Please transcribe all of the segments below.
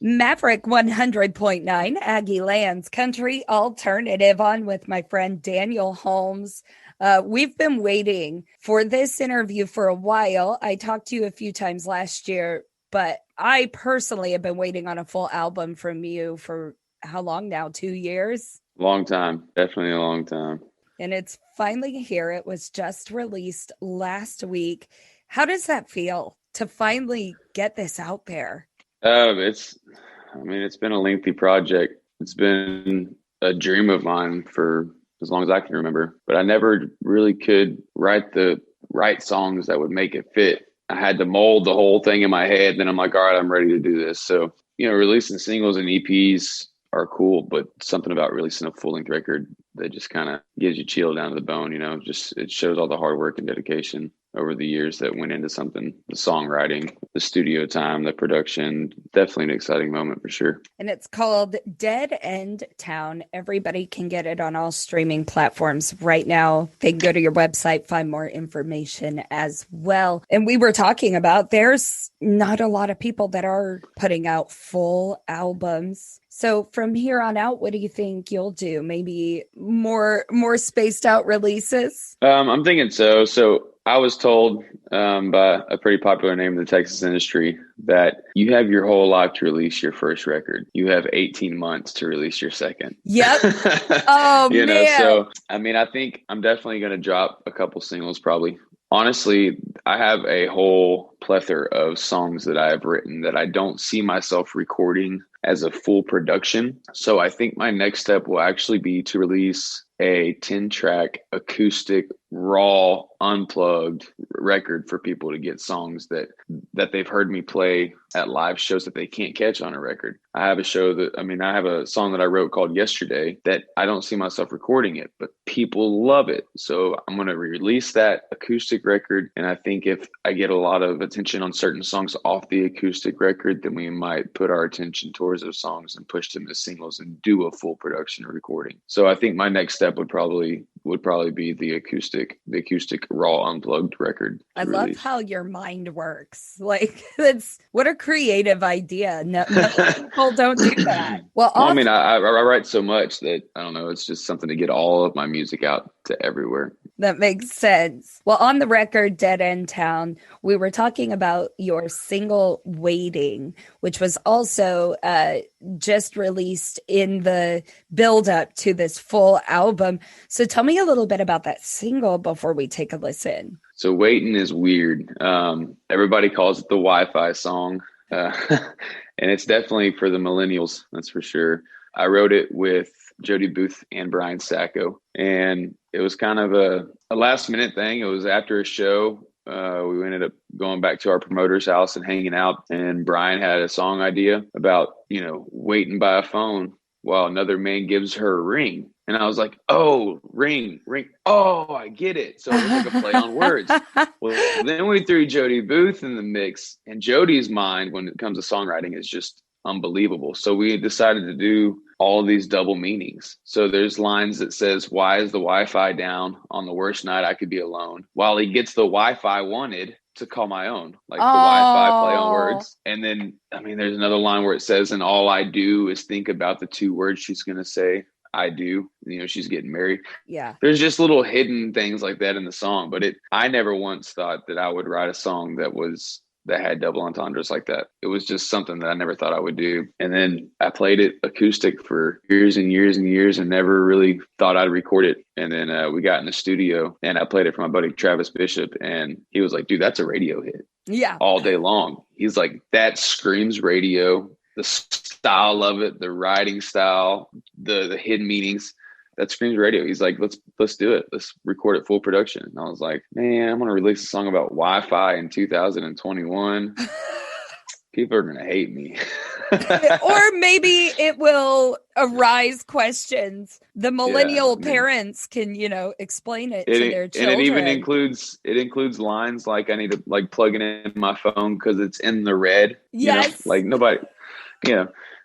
Maverick 100.9 Aggie Lands Country Alternative on with my friend Daniel Holmes. We've been waiting for this interview for a while. I talked to you a few times last year, but I personally have been waiting on a full album from you for how long now? 2 years? Long time. Definitely a long time. And it's finally here. It was just released last week. How does that feel to finally get this out there? It's been a lengthy project. It's been a dream of mine for as long as I can remember, but I never really could write the right songs that would make it fit. I had to mold the whole thing in my head. Then I'm like, all right, I'm ready to do this. So, releasing singles and EPs are cool, but something about releasing a full length record that just kind of gives you chill down to the bone, just it shows all the hard work and dedication over the years that went into something, the songwriting, the studio time, the production. Definitely an exciting moment for sure. And it's called Dead End Town. Everybody can get it on all streaming platforms right now. They can go to your website, find more information as well. And we were talking about there's not a lot of people that are putting out full albums. So from here on out, what do you think you'll do? Maybe more spaced out releases? I'm thinking so. So I was told by a pretty popular name in the Texas industry that you have your whole life to release your first record. You have 18 months to release your second. Yep. Oh, man. So, I think I'm definitely going to drop a couple singles probably. Honestly, I have a whole plethora of songs that I have written that I don't see myself recording as a full production. So I think my next step will actually be to release a 10-track acoustic, raw, unplugged record for people to get songs that they've heard me play at live shows that they can't catch on a record. I have a song that I wrote called Yesterday that I don't see myself recording it, but people love it. So I'm going to release that acoustic record. And I think if I get a lot of attention on certain songs off the acoustic record, then we might put our attention towards those songs and push them to singles and do a full production recording. So I think my next step would probably be the acoustic raw unplugged record. I love how your mind works. Like, that's what a creative idea. No people don't do that. Well, I write so much that I don't know. It's just something to get all of my music out to everywhere. That makes sense. Well, on the record, Dead End Town, we were talking about your single Waiting, which was also just released in the build up to this full album. So tell me a little bit about that single before we take a listen. So Waiting is weird. Everybody calls it the Wi-Fi song. And it's definitely for the millennials. That's for sure. I wrote it with Jody Booth and Brian Sacco, and it was kind of a last minute thing. It was after a show. We ended up going back to our promoter's house and hanging out, and Brian had a song idea about, waiting by a phone while another man gives her a ring. And I was like, oh, ring. Oh, I get it. So it was like a play on words. Well, then we threw Jody Booth in the mix, and Jody's mind when it comes to songwriting is just unbelievable. So we decided to do all of these double meanings. So there's lines that says, why is the Wi-Fi down on the worst night I could be alone? While he gets the Wi-Fi wanted to call my own, like the Wi-Fi play on words. And then, there's another line where it says, and all I do is think about the two words she's going to say. I do, she's getting married. Yeah. There's just little hidden things like that in the song, but I never once thought that I would write a song that had double entendres like that. It was just something that I never thought I would do. And then I played it acoustic for years and years and years and never really thought I'd record it. And then we got in the studio and I played it for my buddy Travis Bishop, and he was like, dude, that's a radio hit. Yeah. All day long. He's like, that screams radio. The style of it, the writing style, the hidden meanings, that screams radio. He's like, let's do it. Let's record it full production. And I was like, man, I'm going to release a song about Wi-Fi in 2021. People are going to hate me. Or maybe it will arise questions. The millennial parents can, explain it to their children. And it even includes lines like, I need to plug it in my phone because it's in the red. Yes. Nobody,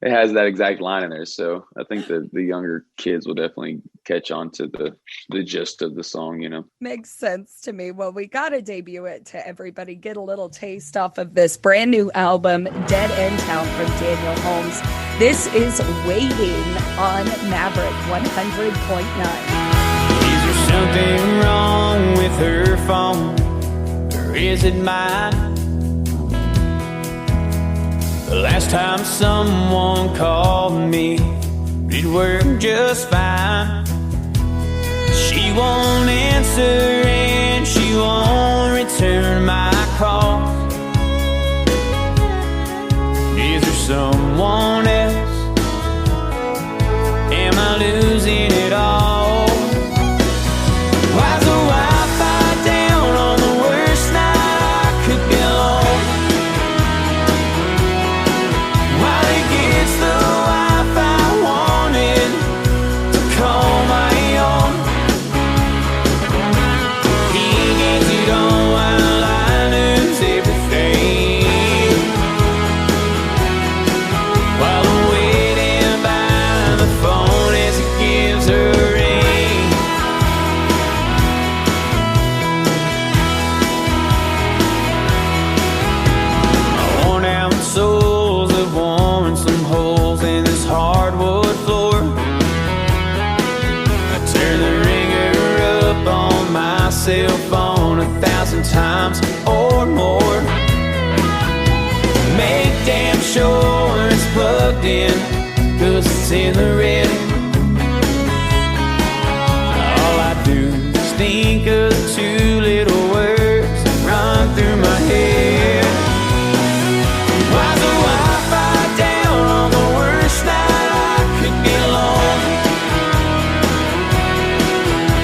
it has that exact line in there. So I think that the younger kids will definitely catch on to the gist of the song, you know. Makes sense to me. Well, we got to debut it to everybody, get a little taste off of this brand new album, Dead End Town from Daniel Holmes. This is Waiting on Maverick 100.9. Is there something wrong with her phone, or is it mine? The last time someone called me, it worked just fine. She won't answer and she won't return my calls. Is there someone else? Am I losing it all? Why's the Wi-Fi down on the worst night I could be alone? While it gets the Wi-Fi wanted to call my own. He gets it on while I lose everything. While I'm waiting by the phone as it gives her a ring. My worn out soles have worn some holes in this hardwood floor. I turn the ringer up on my cell phone 1,000 times or more. Make damn sure it's plugged in, 'cause it's in the red. All I do is think of two little words that run through my head. Why's the Wi-Fi down on the worst night I could be alone?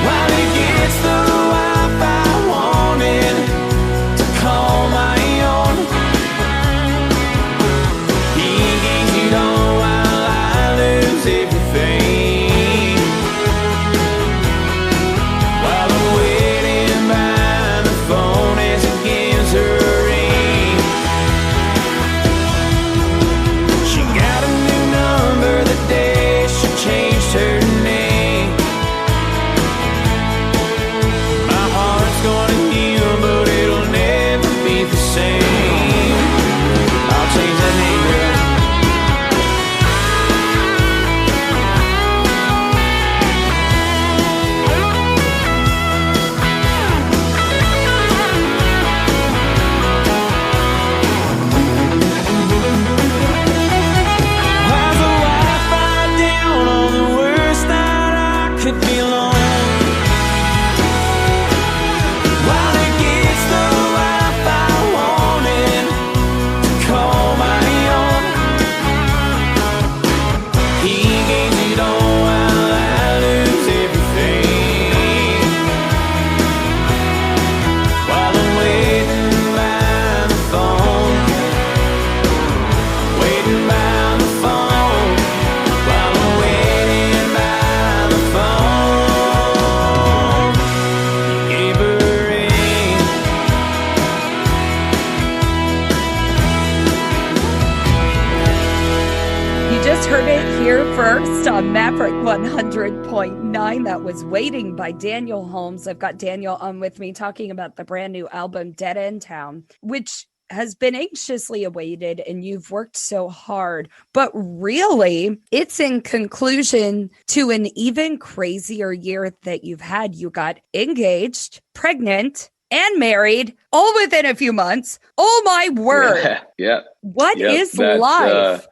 While it gets the Wi-Fi wanted to call my own. He gains it all while I lose everything. While I'm waiting by the phone as it gives her a ring. She got a new number the day she changed her name. My heart's gonna heal, but it'll never be the same. I'll change that name, girl. Why's the Wi-Fi down on the worst night I could be alone? While it gets the Wi-Fi wanted to call my own. He gains it all while I lose everything. While I'm waiting by the phone. Waiting by the phone. While I'm waiting by the phone. He gave her a ring. You just heard it here first on Maverick 100.9. That was Waiting by Daniel Holmes. I've got Daniel on with me talking about the brand new album, Dead End Town, which has been anxiously awaited and you've worked so hard. But really, it's in conclusion to an even crazier year that you've had. You got engaged, pregnant, and married all within a few months. Oh my word. Yeah. What Yep, is that's, life?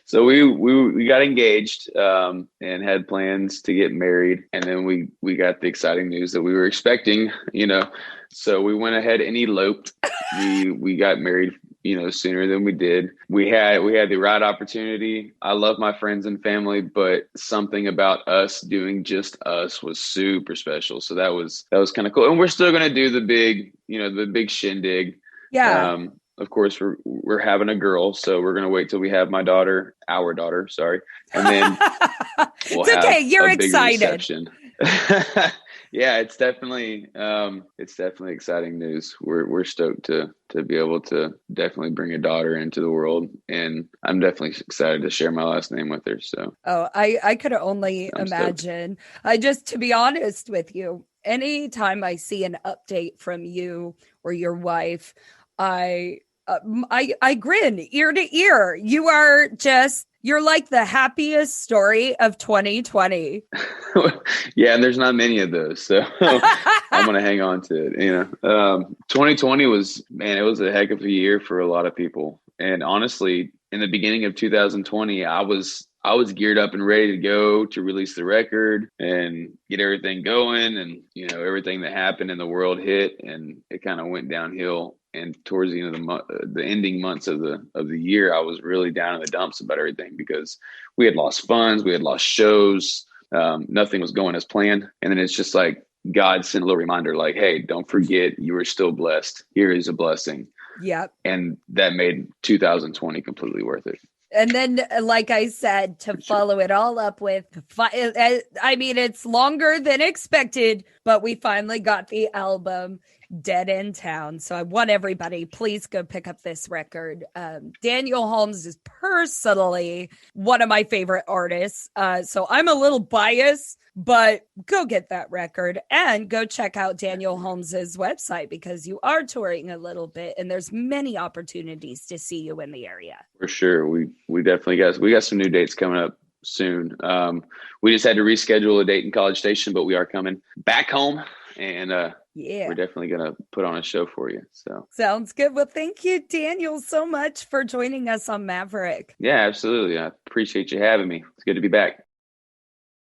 So we got engaged and had plans to get married, and then we got the exciting news that we were expecting, you know. So we went ahead and eloped. We got married, you know, sooner than we did. We had the right opportunity. I love my friends and family, but something about us doing just us was super special. So that was kind of cool. And we're still gonna do the big shindig. Yeah. Of course, we're having a girl, so we're gonna wait till we have our daughter, sorry, and then we'll it's okay. have You're a big excited. reception. Yeah, it's definitely exciting news. We're stoked to be able to definitely bring a daughter into the world, and I'm definitely excited to share my last name with her. So Oh, I could only I'm stoked. imagine. I just, to be honest with you, anytime I see an update from you or your wife, I I grin ear to ear. You're like the happiest story of 2020. Yeah, and there's not many of those, so I'm gonna hang on to it. 2020 was, man, it was a heck of a year for a lot of people, and honestly, in the beginning of 2020, I was geared up and ready to go to release the record and get everything going, and everything that happened in the world hit, and it kind of went downhill. And towards the end of the ending months of the year, I was really down in the dumps about everything because we had lost funds, we had lost shows, nothing was going as planned. And then it's just like God sent a little reminder, like, hey, don't forget you are still blessed. Here is a blessing. Yep. And that made 2020 completely worth it. And then, like I said, to follow it all up with, I mean, it's longer than expected, but we finally got the album Dead in Town. So I want everybody, please go pick up this record. Daniel Holmes is personally one of my favorite artists. So I'm a little biased, but go get that record and go check out Daniel Holmes's website because you are touring a little bit and there's many opportunities to see you in the area. For sure. We definitely got some new dates coming up soon. We just had to reschedule a date in College Station, but we are coming back home, and we're definitely going to put on a show for you. So sounds good. Well, thank you, Daniel, so much for joining us on Maverick. Yeah, absolutely. I appreciate you having me. It's good to be back.